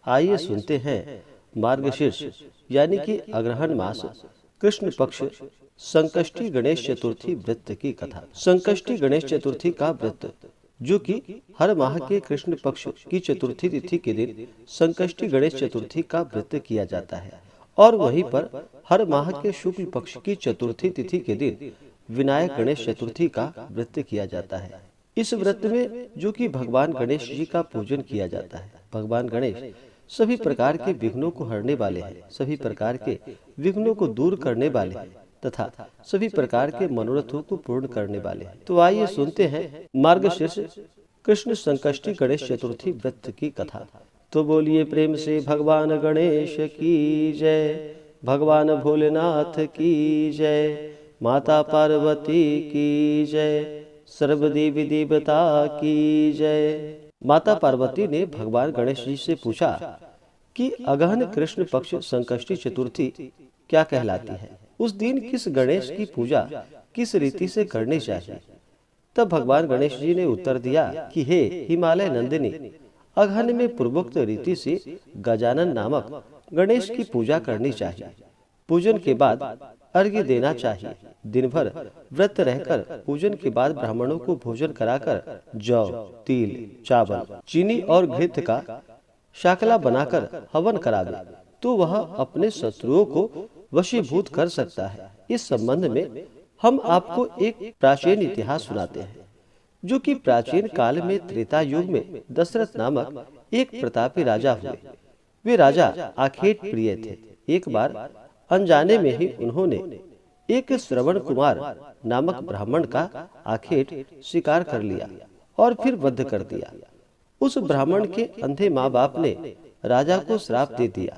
आइए सुनते हैं मार्गशीर्ष यानी कि अग्रहण मास कृष्ण पक्ष संकष्टी गणेश चतुर्थी व्रत की कथा। संकष्टी गणेश चतुर्थी का व्रत जो कि हर माह के कृष्ण पक्ष की चतुर्थी तिथि के दिन संकष्टी गणेश चतुर्थी का व्रत किया जाता है और वहीं पर हर माह के शुक्ल पक्ष की चतुर्थी तिथि के दिन विनायक गणेश चतुर्थी का व्रत किया जाता है। इस व्रत में जो कि भगवान गणेश जी का पूजन किया जाता है। भगवान गणेश सभी प्रकार के विघ्नों को हरने वाले हैं, सभी प्रकार के विघ्नों को दूर करने वाले हैं तथा सभी प्रकार के मनोरथों को पूर्ण करने वाले हैं। तो आइए सुनते हैं मार्गशीर्ष कृष्ण संकष्टी गणेश चतुर्थी व्रत की कथा। तो बोलिए प्रेम से भगवान गणेश की जय, भगवान भोलेनाथ की जय, माता पार्वती की जय, सर्वदेवी देवता की जय। माता पार्वती ने भगवान गणेश जी से पूछा कि अगहन कृष्ण पक्ष संकष्टी चतुर्थी क्या कहलाती है, उस दिन किस गणेश की पूजा किस रीति से करनी चाहिए। तब भगवान गणेश जी ने उत्तर दिया कि हे हिमालय नंदिनी, अगहन में पूर्वोक्त रीति से गजानन नामक गणेश की पूजा करनी चाहिए। पूजन के बाद अर्घ्य देना चाहिए। दिन भर व्रत रहकर पूजन के बाद ब्राह्मणों को भोजन कराकर जौ, तिल, चावल, चीनी और घृत का शाकला बनाकर हवन करावे तो वह अपने शत्रुओं को वशीभूत कर सकता है। इस संबंध में हम आपको एक प्राचीन इतिहास सुनाते हैं जो कि प्राचीन काल में त्रेता युग में दशरथ नामक एक प्रतापी राजा हुए। वे राजा आखेट प्रिय थे। एक बार अनजाने में ही उन्होंने एक श्रवण कुमार नामक ब्राह्मण का आखेट शिकार कर लिया और फिर वध कर दिया। उस ब्राह्मण के अंधे माँ बाप ने राजा को श्राप दे दिया।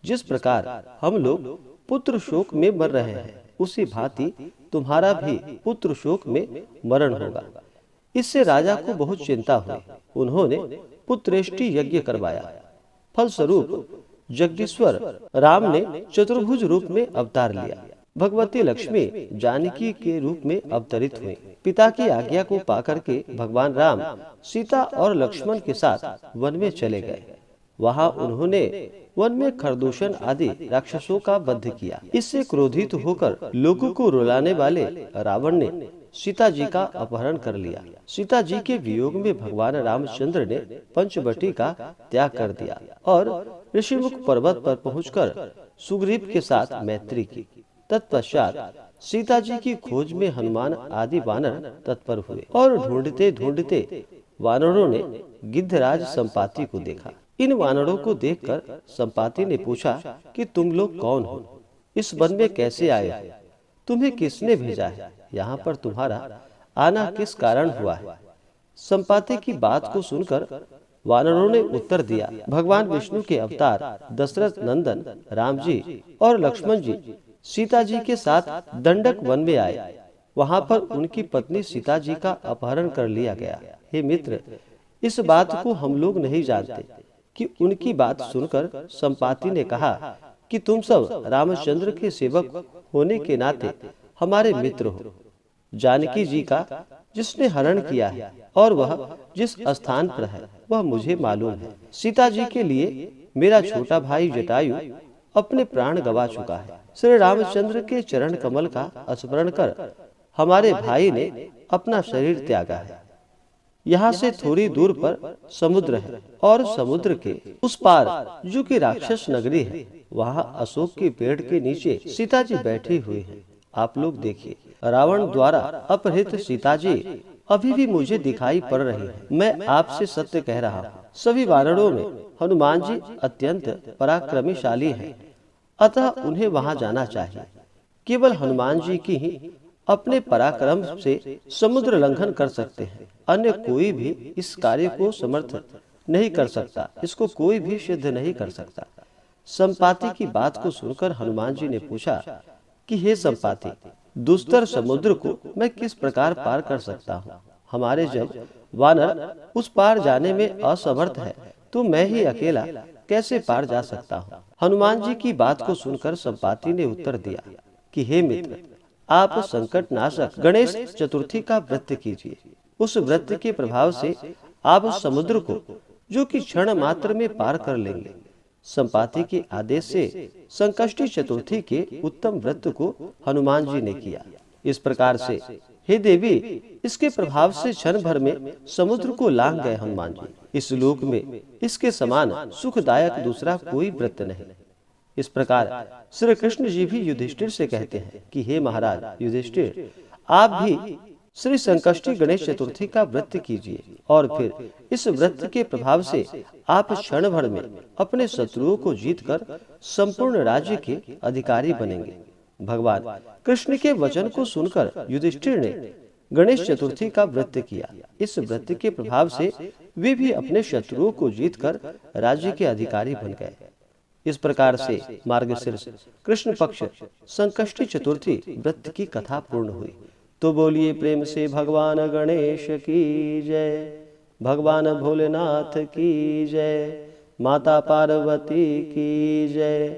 जिस प्रकार हम लोग पुत्र शोक में मर रहे हैं, उसी भांति तुम्हारा भी पुत्र शोक में मरण होगा। इससे राजा को बहुत चिंता हुई। उन्होंने पुत्रेष्टि यज्ञ करवाया। फलस्वरूप जगदीश्वर राम ने चतुर्भुज रूप में अवतार लिया। भगवती लक्ष्मी जानकी के रूप में अवतरित हुई। पिता की आज्ञा को पाकर के भगवान राम सीता और लक्ष्मण के साथ वन में चले गए। वहां उन्होंने वन में खरदूषण आदि राक्षसों का वध किया। इससे क्रोधित होकर लोगों को रुलाने वाले रावण ने सीता जी का अपहरण कर लिया। सीता जी के वियोग में भगवान रामचंद्र ने पंचवटी का त्याग कर दिया और ऋषिमुख पर्वत पर पहुंचकर सुग्रीव के साथ मैत्री की। तत्पश्चात सीता जी की खोज में हनुमान आदि वानर तत्पर हुए और ढूंढते ढूंढते वानरों ने गिद्धराज संपाति को देखा। इन वानरों को देखकर संपाति ने पूछा कि तुम लोग कौन हो, इस वन में कैसे आए हो, तुम्हें किसने भेजा है, यहाँ पर तुम्हारा आना किस कारण हुआ है। संपाति की बात को सुनकर वानरों ने उत्तर दिया, भगवान विष्णु के अवतार दशरथ नंदन राम जी और लक्ष्मण जी सीता जी के साथ दंडक वन में आए। वहां पर उनकी पत्नी सीता जी का अपहरण कर लिया गया। हे मित्र, इस बात को हम लोग नहीं जानते कि उनकी बात सुनकर संपाति ने कहा कि तुम सब रामचंद्र के सेवक होने के नाते हमारे मित्र हो। जानकी जी का जिसने हरण किया है और वह जिस स्थान पर है वह मुझे मालूम है। सीता जी के लिए मेरा छोटा भाई जटायु अपने प्राण गवा चुका है। श्री रामचंद्र के चरण कमल का स्मरण कर हमारे भाई ने अपना शरीर त्यागा है। यहाँ से थोड़ी दूर पर समुद्र है और समुद्र के उस पार जो कि राक्षस नगरी है, वहाँ अशोक के पेड़ के नीचे सीता जी बैठी हुई हैं। आप लोग देखिए, रावण द्वारा अपहृत सीता जी अभी भी मुझे दिखाई पड़ रही है। मैं आपसे सत्य कह रहा हूँ, सभी वानरों में हनुमान जी अत्यंत पराक्रमीशाली हैं, अतः उन्हें वहां जाना चाहिए। केवल हनुमान जी की ही अपने पराक्रम से समुद्र लंघन कर सकते हैं, अन्य कोई भी इस कार्य को समर्थ नहीं कर सकता, इसको कोई भी सिद्ध नहीं कर सकता। संपाति की बात को सुनकर हनुमान जी ने पूछा कि हे संपाति, दुस्तर समुद्र को मैं किस प्रकार पार कर सकता हूँ। हमारे जब वानर उस पार जाने में असमर्थ है तो मैं ही अकेला कैसे पार जा सकता हूँ। हनुमान जी की बात को सुनकर संपाति ने उत्तर दिया कि हे मित्र, आप संकट नाशक गणेश चतुर्थी का व्रत कीजिए। उस व्रत के प्रभाव से आप समुद्र को जो कि क्षण मात्र में पार कर लेंगे। संपाति के आदेश से संकष्टी चतुर्थी के उत्तम व्रत को हनुमान जी ने किया। इस प्रकार से हे देवी, इसके प्रभाव से क्षण भर में समुद्र को लांघ गए हनुमान जी। इस लोक में इसके समान सुखदायक दूसरा कोई व्रत नहीं। इस प्रकार श्री कृष्ण जी भी युधिष्ठिर से कहते हैं कि हे महाराज युधिष्ठिर, आप भी श्री संकष्टी गणेश चतुर्थी का व्रत कीजिए और फिर इस व्रत के प्रभाव से आप क्षण भर में अपने शत्रुओं को जीतकर संपूर्ण राज्य के अधिकारी बनेंगे। भगवान कृष्ण के वचन को सुनकर युधिष्ठिर ने गणेश चतुर्थी का व्रत किया। इस व्रत के प्रभाव से वे भी अपने शत्रुओं को जीतकर राज्य के अधिकारी बन गए। इस प्रकार से मार्गशीर्ष कृष्ण पक्ष संकष्टी चतुर्थी व्रत की कथा पूर्ण हुई। तो बोलिए प्रेम से भगवान गणेश की जय, भगवान भोलेनाथ की जय, माता पार्वती की जय।